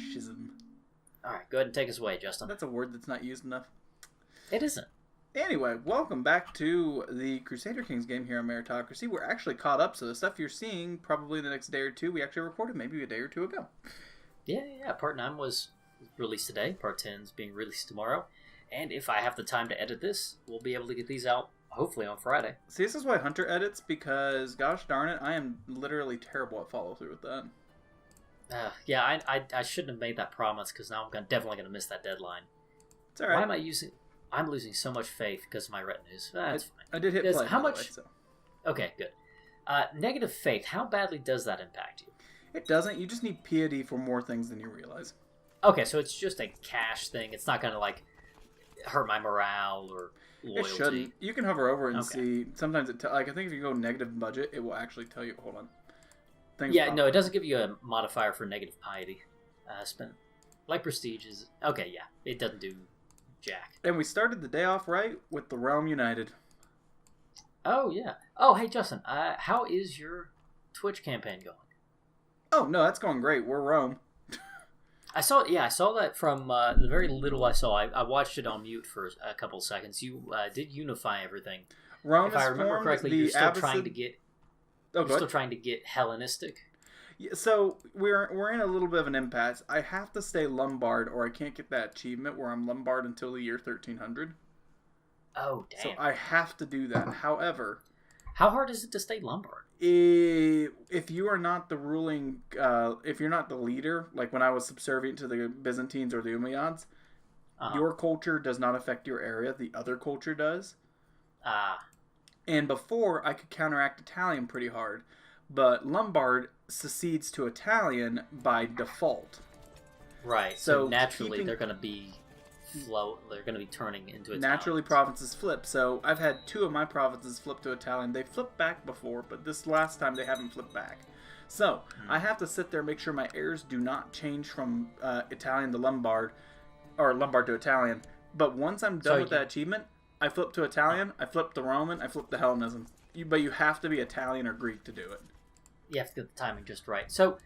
Schism. Alright, go ahead and take us away, Justin. That's a word that's not used enough. It isn't. Anyway, welcome back to the Crusader Kings game here on Meritocracy. We're actually caught up, so the stuff you're seeing probably the next day or two, we actually recorded maybe a day or two ago. Yeah. Part 9 was released today. Part 10's being released tomorrow. And if I have the time to edit this, we'll be able to get these out, hopefully, on Friday. See, this is why Hunter edits, because, gosh darn it, I am literally terrible at follow-through with that. Yeah, I shouldn't have made that promise, because now I'm definitely going to miss that deadline. It's alright. Why am I using... I'm losing so much faith because of my retinues. That's fine. I did hit play, how much? Way, so. Okay, good. Negative faith, how badly does that impact you? It doesn't. You just need piety for more things than you realize. Okay, so it's just a cash thing. It's not going to, like, hurt my morale or loyalty. It shouldn't. You can hover over it and Okay. see. Sometimes it... I think if you go negative budget, it will actually tell you... Hold on. No, it doesn't give you a modifier for negative piety. Like prestige is... Okay, yeah. It doesn't do jack. And we started the day off right with the Realm United. Oh, yeah. Oh, hey, Justin. How is your Twitch campaign going? Oh, no, that's going great. We're Rome. I saw that from the very little I saw. I watched it on mute for a couple of seconds. You did unify everything. Rome, if I remember correctly, you're still trying to get... You're still trying to get Hellenistic. Yeah, so we're in a little bit of an impasse. I have to stay Lombard, or I can't get that achievement where I'm Lombard until the year 1300. Oh, damn. So I have to do that. However... How hard is it to stay Lombard? If you are not the ruling... if you're not the leader, like when I was subservient to the Byzantines or the Umayyads, your culture does not affect your area. The other culture does. And before, I could counteract Italian pretty hard. But Lombard secedes to Italian by default. Right. So naturally, they're going to be they're going to be turning into Italian. Naturally, provinces flip. So I've had 2 of my provinces flip to Italian. They flipped back before, but this last time they haven't flipped back. So I have to sit there and make sure my heirs do not change from Italian to Lombard, or Lombard to Italian. But once I'm done with that achievement, I flip to Italian, I flip to Roman, I flip to Hellenism. But you have to be Italian or Greek to do it. You have to get the timing just right. So,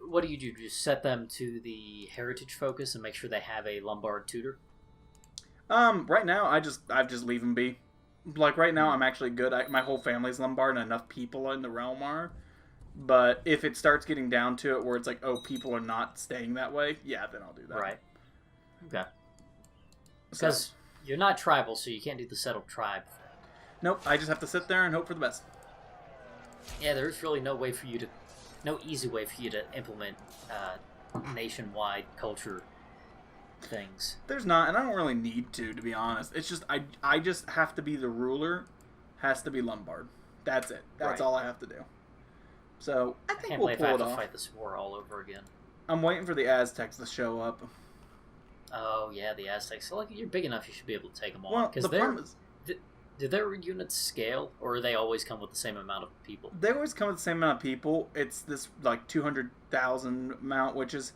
what do? You just set them to the heritage focus and make sure they have a Lombard tutor? Right now, I just leave them be. Like, right now, I'm actually good. My whole family's Lombard and enough people in the realm are. But if it starts getting down to it where it's like, oh, people are not staying that way, yeah, then I'll do that. Right. Okay. Because you're not tribal, so you can't do the settled tribe. Nope, I just have to sit there and hope for the best. Yeah, there's really no easy way for you to implement nationwide culture things. There's not, and I don't really need to be honest. It's just, I just have to be the ruler, has to be Lombard. That's it. That's all I have to do. So, I think can't we'll believe pull I it have to off. fight this war all over again. I'm waiting for the Aztecs to show up. Oh, yeah, the Aztecs. So, like, you're big enough, you should be able to take them on. Well, the problem is... Do their units scale, or do they always come with the same amount of people? They always come with the same amount of people. It's this, like, 200,000 amount, which is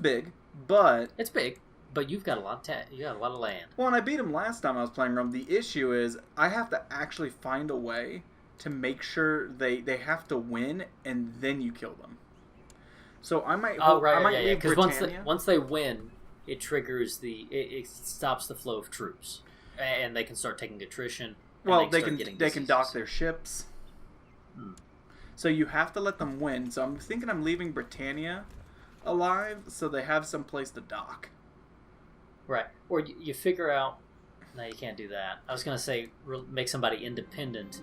big, but... It's big, but you've got a lot of land. Well, and I beat them last time I was playing Rome. The issue is, I have to actually find a way to make sure they have to win, and then you kill them. So I might... Because once they win, it triggers it stops the flow of troops. And they can start taking attrition. Well, they can dock their ships. So you have to let them win. So I'm thinking I'm leaving Britannia alive so they have some place to dock. Right. Or you figure out... No, you can't do that. I was going to say make somebody independent,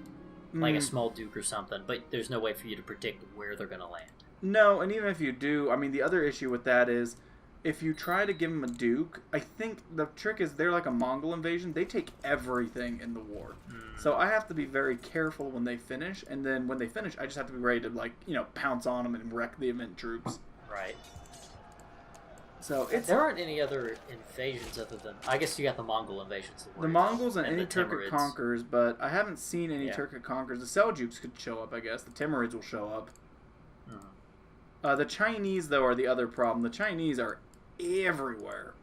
like a small duke or something, but there's no way for you to predict where they're going to land. No, and even if you do, I mean, the other issue with that is... If you try to give them a duke, I think the trick is they're like a Mongol invasion. They take everything in the war. So I have to be very careful when they finish. And then when they finish, I just have to be ready to, like, pounce on them and wreck the event troops. Right. So there aren't any other invasions other than... I guess you got the Mongol invasions. The Mongols and any Turkic conquerors, but I haven't seen any Turkic conquerors. The Seljuks could show up, I guess. The Timurids will show up. The Chinese, though, are the other problem. The Chinese are everywhere.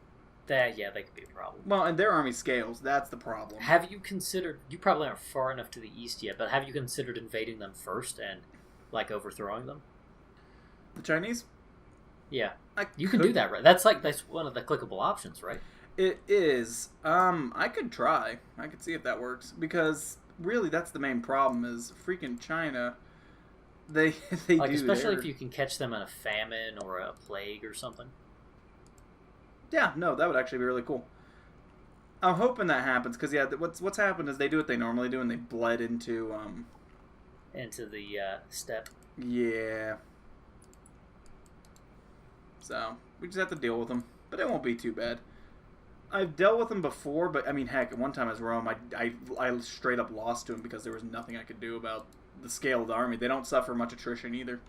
They could be a problem. Well, and their army scales. That's the problem. Have you considered... You probably aren't far enough to the east yet, but have you considered invading them first and, like, overthrowing them? The Chinese? Yeah. I You can do that, right? That's one of the clickable options, right? It is. I could try. I could see if that works because really, that's the main problem. Is freaking China. They they Like, do especially their... if you can catch them in a famine or a plague or something. Yeah, no, that would actually be really cool. I'm hoping that happens because yeah, what's happened is they do what they normally do and they bled into Into the steppe. Yeah. So we just have to deal with them, but it won't be too bad. I've dealt with them before, but I mean, heck, at one time as Rome, I straight up lost to them because there was nothing I could do about the scale of the army. They don't suffer much attrition either.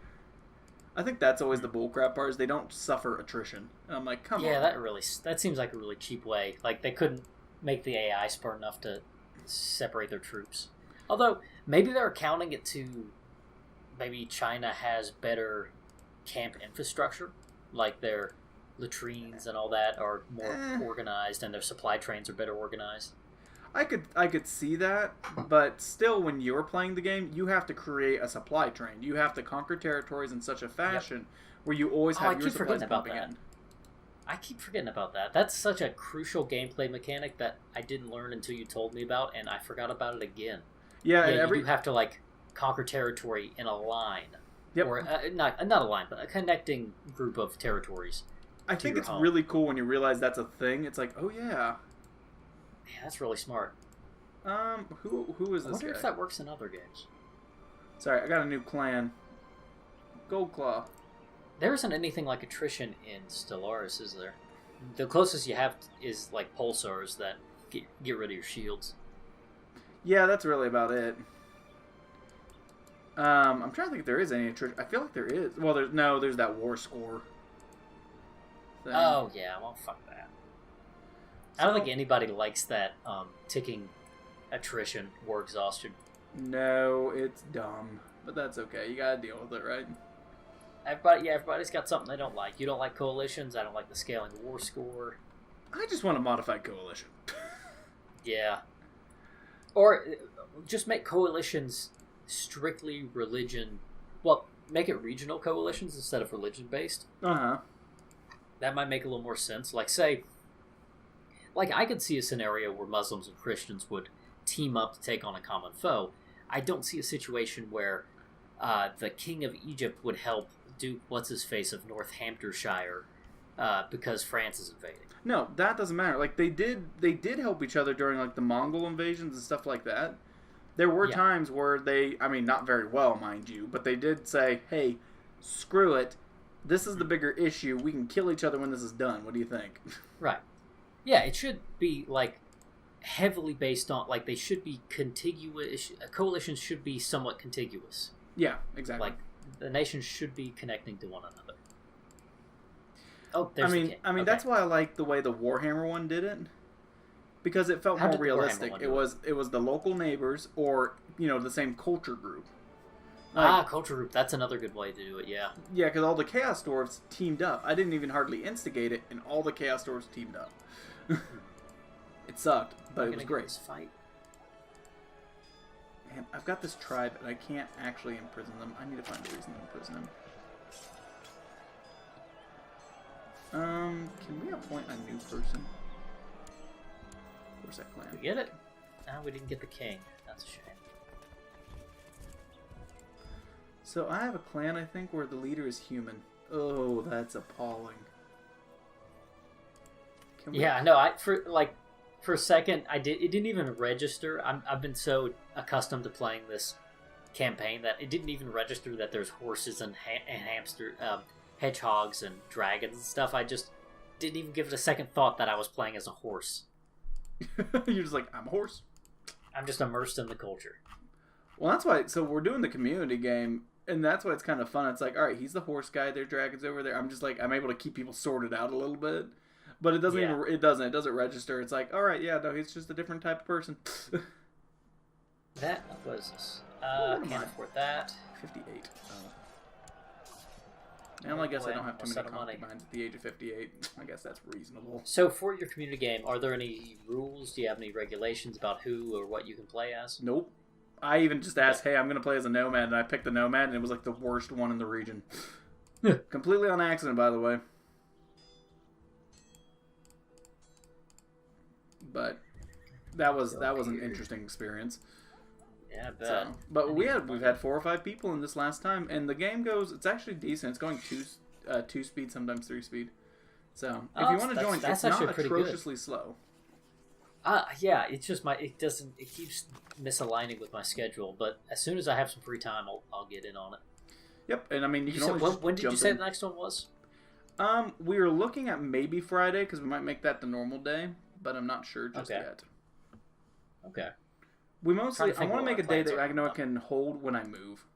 I think that's always the bullcrap part is they don't suffer attrition. And I'm like, come on. Yeah, that seems like a really cheap way. Like, they couldn't make the AI smart enough to separate their troops. Although, maybe they're accounting it to maybe China has better camp infrastructure. Like, their latrines and all that are more organized and their supply trains are better organized. I could see that, but still, when you're playing the game, you have to create a supply train. You have to conquer territories in such a fashion where you always have your supplies pumping in. I keep forgetting about that. That's such a crucial gameplay mechanic that I didn't learn until you told me about, and I forgot about it again. Yeah, you do have to like conquer territory in a line. Yep. Or not a line, but a connecting group of territories. I think it's really cool when you realize that's a thing. It's like, oh yeah. Yeah, that's really smart. Who is this guy? I wonder if that works in other games. Sorry, I got a new clan. Goldclaw. There isn't anything like attrition in Stellaris, is there? The closest you have is like pulsars that get rid of your shields. Yeah, that's really about it. I'm trying to think if there is any attrition. I feel like there is. Well, there's that war score thing. Oh yeah, well fuck that. I don't think anybody likes that ticking attrition war exhaustion. No, it's dumb, but that's okay. You gotta deal with it, right? Everybody's got something they don't like. You don't like coalitions. I don't like the scaling war score. I just want a modified coalition. Yeah. Or just make coalitions strictly religion. Well, make it regional coalitions instead of religion based. Uh-huh. That might make a little more sense. Like, say, I could see a scenario where Muslims and Christians would team up to take on a common foe. I don't see a situation where the king of Egypt would help Duke What's-His-Face of Northamptonshire because France is invading. No, that doesn't matter. Like, they did help each other during, like, the Mongol invasions and stuff like that. There were times where they, I mean, not very well, mind you, but they did say, hey, screw it. This is the bigger issue. We can kill each other when this is done. What do you think? Right. Yeah, it should be, like, heavily based on, like, they should be contiguous. Coalitions should be somewhat contiguous. Yeah, exactly. Like, the nations should be connecting to one another. Oh, there's the king. I mean, that's why I like the way the Warhammer one did it. Because it felt more realistic. It was the local neighbors or, the same culture group. Like, culture group. That's another good way to do it, yeah. Yeah, because all the Chaos Dwarves teamed up. I didn't even hardly instigate it, and all the Chaos Dwarves teamed up. It sucked, but it was great. This fight. Man, I've got this tribe, and I can't actually imprison them. I need to find a reason to imprison them. Can we appoint a new person? Where's that clan? Did we get it? No, we didn't get the king. That's a shame. So I have a clan, I think, where the leader is human. Oh, that's appalling. Yeah, no. For a second, it didn't even register. I've been so accustomed to playing this campaign that it didn't even register that there's horses and hamster, hedgehogs and dragons and stuff. I just didn't even give it a second thought that I was playing as a horse. You're just like, I'm a horse. I'm just immersed in the culture. Well, that's why. So we're doing the community game, and that's why it's kind of fun. It's like, all right, he's the horse guy. There are dragons over there. I'm just like, I'm able to keep people sorted out a little bit. But it doesn't even. It doesn't register. It's like, all right, yeah, no, he's just a different type of person. That was. Can't afford that. 58. Well, I guess I don't have too many concubines at the age of 58. I guess that's reasonable. So for your community game, are there any rules? Do you have any regulations about who or what you can play as? Nope. I even just asked, hey, I'm going to play as a nomad, and I picked the nomad, and it was like the worst one in the region. Completely on accident, by the way. But that was an interesting experience. Yeah, I bet. So, but we've had 4 or 5 people in this last time, and the game goes. It's actually decent. It's going 2 speed, sometimes 3 speed. So if you want to join, it's not atrociously slow. Yeah, it's just it keeps misaligning with my schedule. But as soon as I have some free time, I'll get in on it. Yep, and I mean when did you say the next one was? We were looking at maybe Friday because we might make that the normal day, but I'm not sure just yet. Okay. I want to make a day that I know I can hold when I move.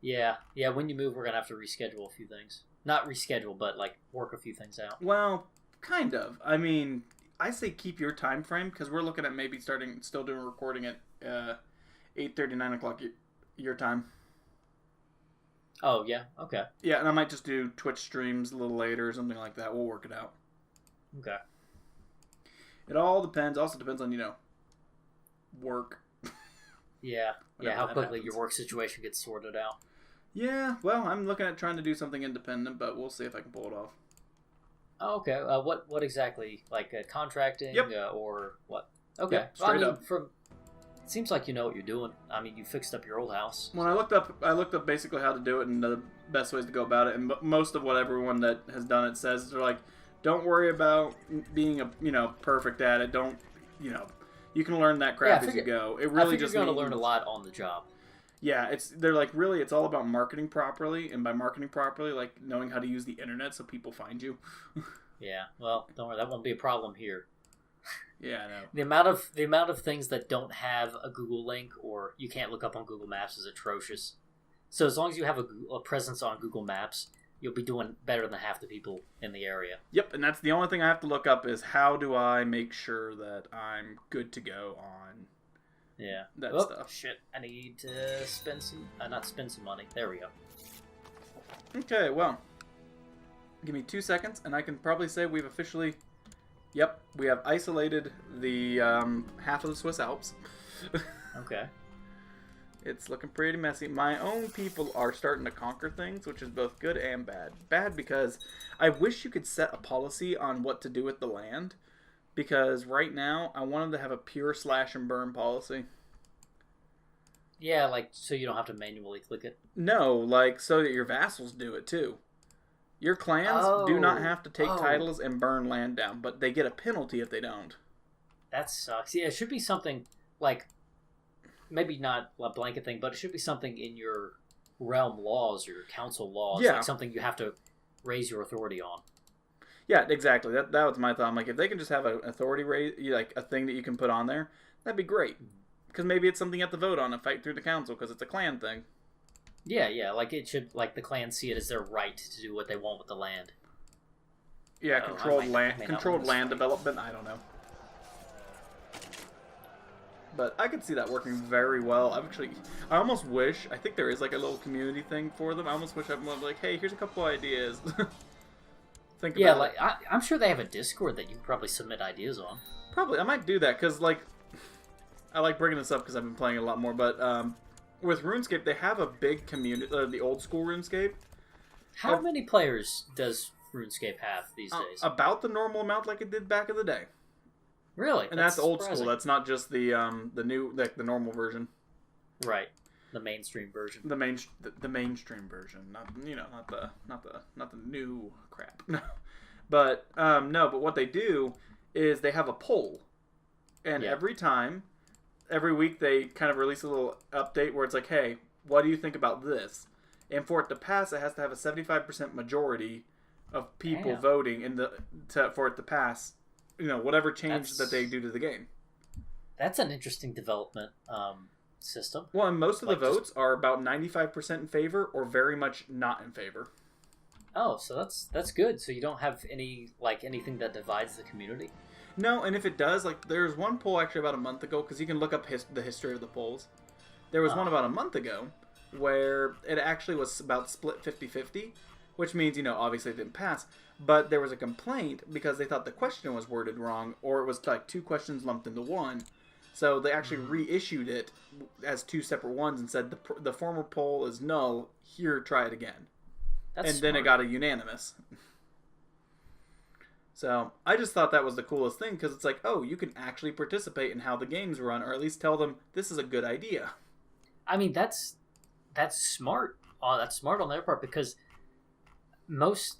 Yeah. When you move, we're gonna have to reschedule a few things. Not reschedule, but like work a few things out. Well, kind of. I mean, I say keep your time frame because we're looking at maybe still doing recording at 8:30, 9 o'clock your time. Oh yeah. Okay. Yeah, and I might just do Twitch streams a little later or something like that. We'll work it out. Okay. It all depends. Also depends on work. Yeah. How quickly your work situation gets sorted out. Yeah, well, I'm looking at trying to do something independent, but we'll see if I can pull it off. Oh, okay. What exactly? Like contracting? Yep. Or what? Okay. Yep, straight up. It seems like you know what you're doing. I mean, you fixed up your old house. When I looked up basically how to do it and the best ways to go about it, and most of what everyone that has done it says, they're like, don't worry about being perfect at it. Don't, you can learn that crap as you go. It really just you're going to learn a lot on the job. Yeah, they're like, really, it's all about marketing properly, and by marketing properly, like knowing how to use the internet so people find you. Yeah, well, don't worry, that won't be a problem here. Yeah, I know. The amount of things that don't have a Google link or you can't look up on Google Maps is atrocious. So as long as you have a presence on Google Maps, you'll be doing better than half the people in the area. Yep, and that's the only thing I have to look up is how do I make sure that I'm good to go on that stuff. Shit, I need to spend some... not spend some money. There we go. Okay, well, give me 2 seconds, and I can probably say we've officially... Yep, we have isolated the half of the Swiss Alps. Okay. It's looking pretty messy. My own people are starting to conquer things, which is both good and bad. Bad because I wish you could set a policy on what to do with the land, because right now I want them to have a pure slash and burn policy. Yeah, like so you don't have to manually click it. No, like so that your vassals do it too. Your clans do not have to take titles and burn land down, but they get a penalty if they don't. That sucks. Yeah, it should be something like, maybe not a blanket thing, but it should be something in your realm laws or your council laws. Yeah. Like something you have to raise your authority on. Yeah, exactly. That was my thought. I'm like, if they can just have an authority raise, like a thing that you can put on there, that'd be great. Because maybe it's something you have to vote on and fight through the council because it's a clan thing. Yeah, like it should, like the clans see it as their right to do what they want with the land. Yeah, controlled land development. I don't know, but I could see that working very well. I almost wish. I think there is like a little community thing for them. I almost wish everyone was like, hey, here's a couple ideas. Think about like I'm sure they have a Discord that you can probably submit ideas on. Probably, I might do that because like I like bringing this up because I've been playing a lot more, but. With RuneScape, they have a big community, the old school RuneScape. How many players does RuneScape have these days? About the normal amount like it did back in the day. Really? And that's old school. That's not just the new, like the normal version. Right. The mainstream version. The mainstream version, not the new crap. But but what they do is they have a poll. And every week they kind of release a little update where it's like, hey, what do you think about this? And for it to pass, it has to have a 75% majority of people voting for it to pass, whatever change that they do to the game. That's an interesting development system. Well, and most of the votes are about 95% in favor or very much not in favor. Oh, so that's good. So you don't have anything that divides the community? No, and if it does, like, there's one poll actually about a month ago, because you can look up the history of the polls. There was one about a month ago where it actually was about split 50-50, which means, obviously it didn't pass. But there was a complaint because they thought the question was worded wrong, or it was like 2 questions lumped into one. So they actually reissued it as 2 separate ones and said the former poll is null. Here, try it again. That's and smart. then it got a unanimous. So I just thought that was the coolest thing because it's like, oh, you can actually participate in how the games run, or at least tell them this is a good idea. I mean, that's smart. Oh, that's smart on their part because most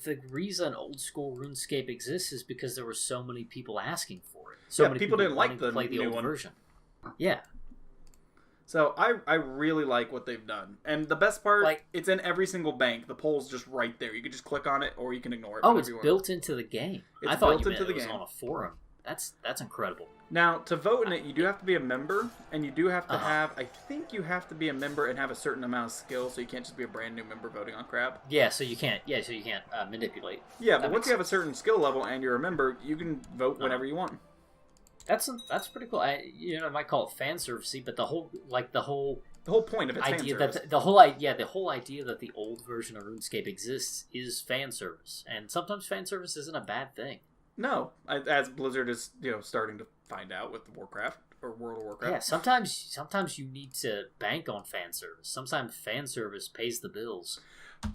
the reason old school RuneScape exists is because there were so many people asking for it. So many people didn't like to play the new old one. version. Yeah. So I really like what they've done. And the best part, it's in every single bank. The poll's just right there. You can just click on it or you can ignore it. Oh, it's built into the game. It's I thought built you meant into the it was game. on a forum. That's incredible. Now, to vote in it, you do have to be a member, and you do have to have, I think you have to be a member and have a certain amount of skill, so you can't just be a brand new member voting on crap. Yeah, so you can't manipulate. Yeah, but once you have a certain skill level and you're a member, you can vote whenever you want. That's pretty cool. I might call it fan servicey, but the whole point of it's idea fan service. that the whole idea that the old version of RuneScape exists is fan service, and sometimes fan service isn't a bad thing. No, as Blizzard is starting to find out with Warcraft or World of Warcraft. Yeah, sometimes you need to bank on fan service. Sometimes fan service pays the bills.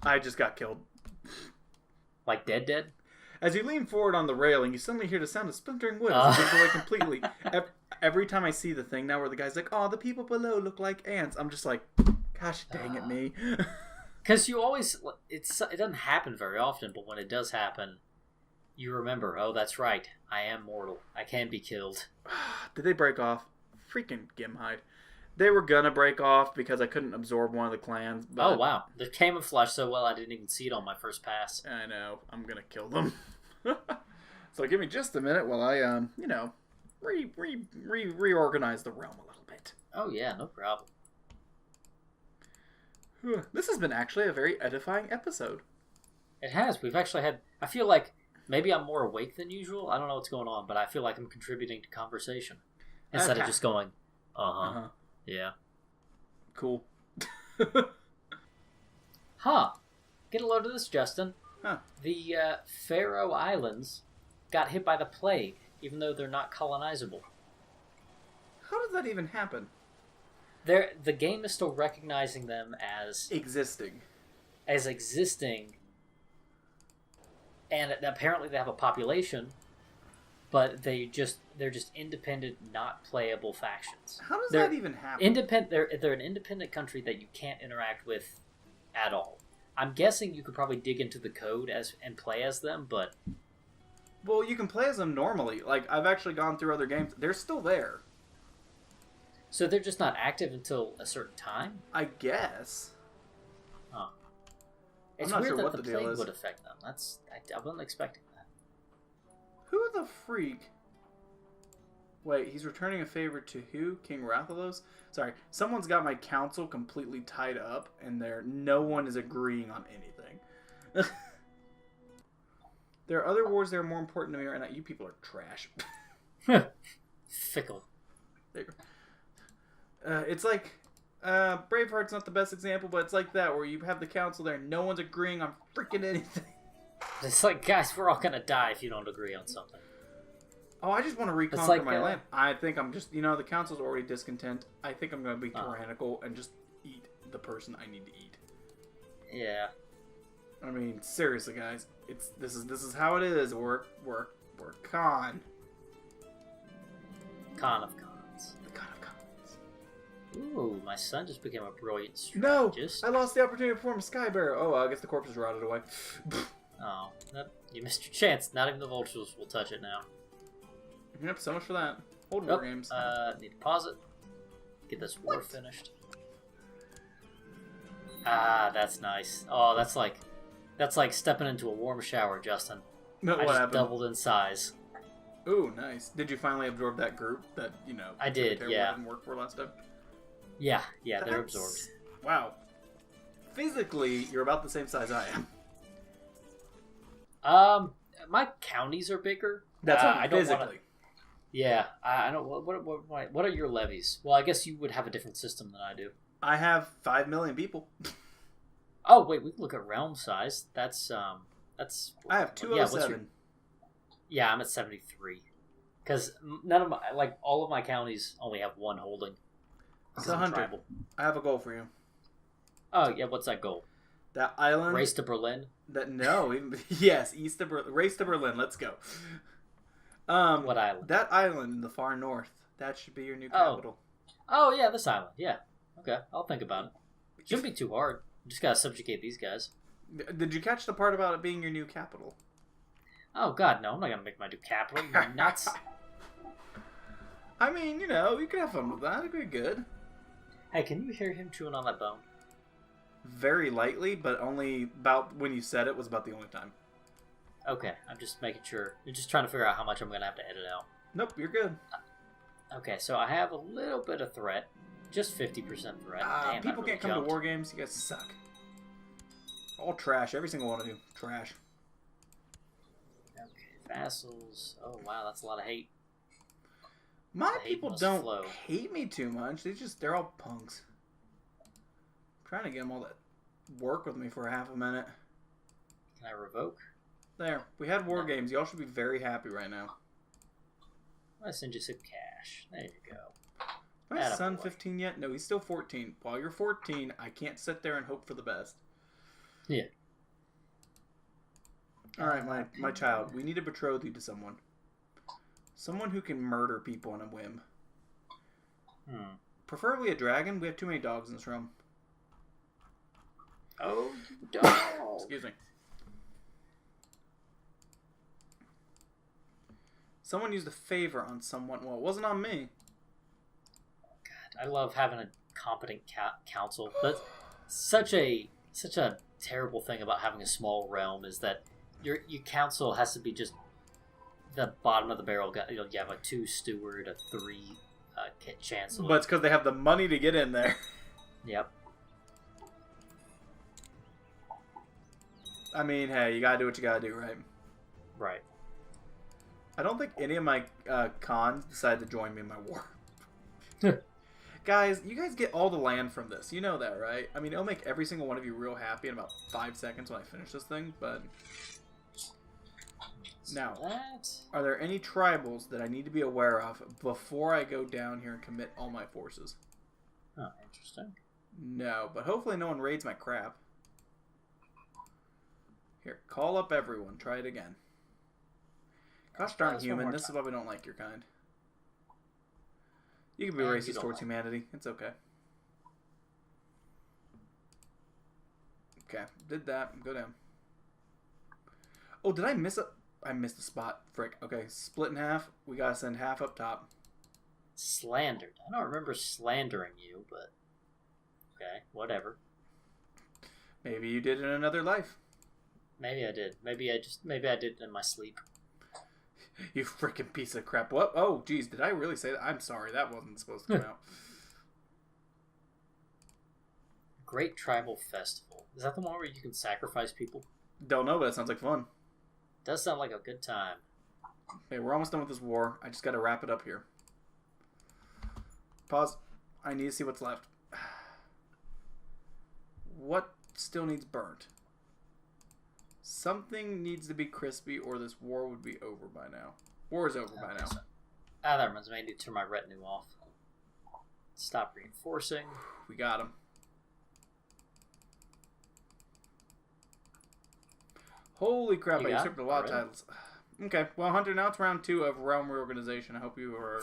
I just got killed. Like dead. As you lean forward on the railing, you suddenly hear the sound of splintering wood as it goes away completely. Every time I see the thing now where the guy's like, oh, the people below look like ants, I'm just like, gosh dang it, me. Because you always, it doesn't happen very often, but when it does happen, you remember, oh, that's right, I am mortal. I can be killed. Did they break off? Freaking Gimhide. They were gonna break off because I couldn't absorb one of the clans. But... Oh, wow. The camouflage so well I didn't even see it on my first pass. I know. I'm gonna kill them. So give me just a minute while I, reorganize the realm a little bit. Oh, yeah, no problem. This has been actually a very edifying episode. It has. We've actually had... I feel like maybe I'm more awake than usual. I don't know what's going on, but I feel like I'm contributing to conversation. Instead of just going, yeah. Cool. Get a load of this, Justin. The Faroe Islands got hit by the plague, even though they're not colonizable. How does that even happen? The game is still recognizing them as existing, and apparently they have a population, but they're just independent, not playable factions. How does that even happen? They're an independent country that you can't interact with at all. I'm guessing you could probably dig into the code and play as them, but... Well, you can play as them normally. Like, I've actually gone through other games. They're still there. So they're just not active until a certain time? I guess. Huh. It's weird not sure that what the the deal plague is. would affect them. I wasn't expecting that. Who the freak... Wait, he's returning a favor to who? King Rathalos? Sorry, someone's got my council completely tied up, and no one is agreeing on anything. There are other wars that are more important to me right now. You people are trash. Fickle. It's like, Braveheart's not the best example, but it's like that, where you have the council there, and no one's agreeing on freaking anything. It's like, guys, we're all gonna die if you don't agree on something. Oh, I just want to reconquer my land. I think I'm just, the council's already discontent. I think I'm going to be tyrannical and just eat the person I need to eat. Yeah. I mean, seriously, guys, this is how it is. We're Khan. Khan of Khans. The Khan of Khans. Ooh, my son just became a brilliant strategist. No, I lost the opportunity to perform a sky bearer. Oh, I guess the corpse is rotted away. Oh, you missed your chance. Not even the vultures will touch it now. Yep, so much for that. Old war games. Need to pause it. Get this war finished. Ah, that's nice. Oh, that's like stepping into a warm shower, Justin. No, I just doubled in size. Ooh, nice. Did you finally absorb that group that, I did, yeah. Didn't work for last time? Yeah, they're absorbed. Wow. Physically, you're about the same size I am. My counties are bigger. That's I don't physically. Yeah, I don't. What are your levies? Well, I guess you would have a different system than I do. I have 5 million people. Oh wait, we can look at realm size. That's. I have 207. Yeah, I'm at 73. Because none of my all of my counties only have one holding. So Hunter, tribal. I have a goal for you. Oh yeah, what's that goal? That island. Race to Berlin. Yes, east of Berlin. Race to Berlin. Let's go. What island? That island in the far north. That should be your new capital. Oh yeah, this island. Yeah. Okay, I'll think about it. Shouldn't be too hard. You just gotta subjugate these guys. Did you catch the part about it being your new capital? Oh god, no! I'm not gonna make my new capital. You're nuts. I mean, you can have fun with that. It'd be good. Hey, can you hear him chewing on that bone? Very lightly, but only about when you said it was about the only time. Okay, I'm just making sure. You're just trying to figure out how much I'm gonna have to edit out. Nope, you're good. Okay, so I have a little bit of threat. Just 50% threat. Damn, people can't come to war games. You guys suck. All trash. Every single one of you. Trash. Okay, vassals. Oh, wow, that's a lot of hate. My people don't hate me too much. They're all punks. I'm trying to get them all to work with me for half a minute. Can I revoke? There. We had war games. Y'all should be very happy right now. I'm going to send you some cash. There you go. My son 15 yet? No, he's still 14. While you're 14, I can't sit there and hope for the best. Yeah. Alright, my child. We need to betroth you to someone. Someone who can murder people on a whim. Preferably a dragon. We have too many dogs in this room. Oh, dog. Excuse me. Someone used a favor on someone. Well, it wasn't on me. I love having a competent council. That's such a terrible thing about having a small realm is that your council has to be just the bottom of the barrel. You have a 2 steward, a 3 chancellor. But it's because they have the money to get in there. Yep. I mean, hey, you gotta do what you gotta do, right? Right. I don't think any of my cons decided to join me in my war. Guys, you guys get all the land from this. You know that, right? I mean, it'll make every single one of you real happy in about 5 seconds when I finish this thing, but... Now, are there any tribals that I need to be aware of before I go down here and commit all my forces? Oh, interesting. No, but hopefully no one raids my crap. Here, call up everyone. Try it again. Gosh darn human, this is why we don't like your kind. You can be racist towards humanity. It's okay. Okay, did that. Go down. Oh, did I miss a... I missed a spot. Frick. Okay, split in half. We gotta send half up top. Slandered. I don't remember slandering you, but... Okay, whatever. Maybe you did in another life. Maybe I did. Maybe I did it in my sleep. You freaking piece of crap. What? Oh, geez, did I really say that? I'm sorry, that wasn't supposed to come out. Great Tribal Festival. Is that the one where you can sacrifice people? Don't know, but it sounds like fun. Does sound like a good time. Okay, we're almost done with this war. I just gotta wrap it up here. Pause. I need to see what's left. What still needs burnt? Something needs to be crispy or this war would be over by now. War is over by now. So, that reminds me. I need to turn my retinue off. Stop reinforcing. We got him. Holy crap, I usurped a lot of titles. Okay, well, Hunter, now it's round 2 of Realm Reorganization. I hope you are,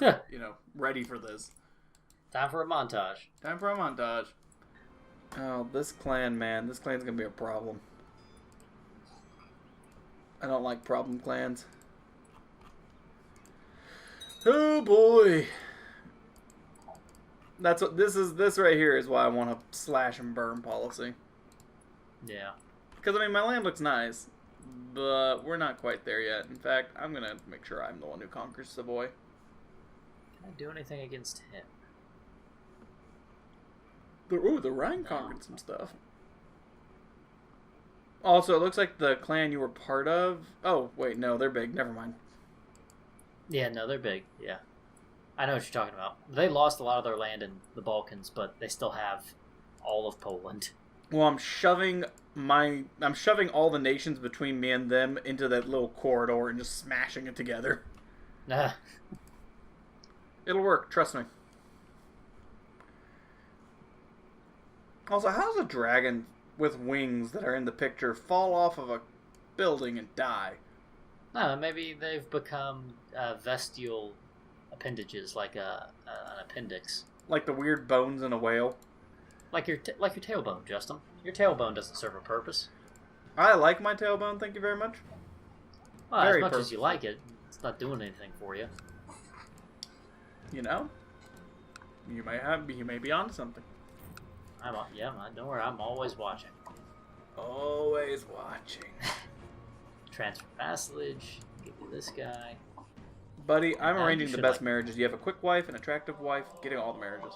ready for this. Time for a montage. Time for a montage. Oh, this clan, man. This clan's gonna be a problem. I don't like problem clans. Oh boy. That's what this right here is why I want a slash and burn policy. Yeah. Because I mean my land looks nice, but we're not quite there yet. In fact, I'm gonna make sure I'm the one who conquers Savoy. Can I do anything against him? The Rhine conquered some stuff. Also, it looks like the clan you were part of... Oh, wait, no, they're big. Never mind. Yeah, no, they're big. Yeah. I know what you're talking about. They lost a lot of their land in the Balkans, but they still have all of Poland. Well, I'm shoving all the nations between me and them into that little corridor and just smashing it together. Nah. It'll work, trust me. Also, how does a dragon with wings that are in the picture fall off of a building and die? No, maybe they've become vestial appendages, like an appendix. Like the weird bones in a whale? Like your tailbone, Justin. Your tailbone doesn't serve a purpose. I like my tailbone, thank you very much. Well, Very as much as purposeful. you like it, it's not doing anything for you. You know? You may be onto something. Don't worry, I'm always watching. Always watching. Transfer vassalage, give you this guy. Buddy, I'm You arranging the should best like- marriages. You have a quick wife, an attractive wife, getting all the marriages.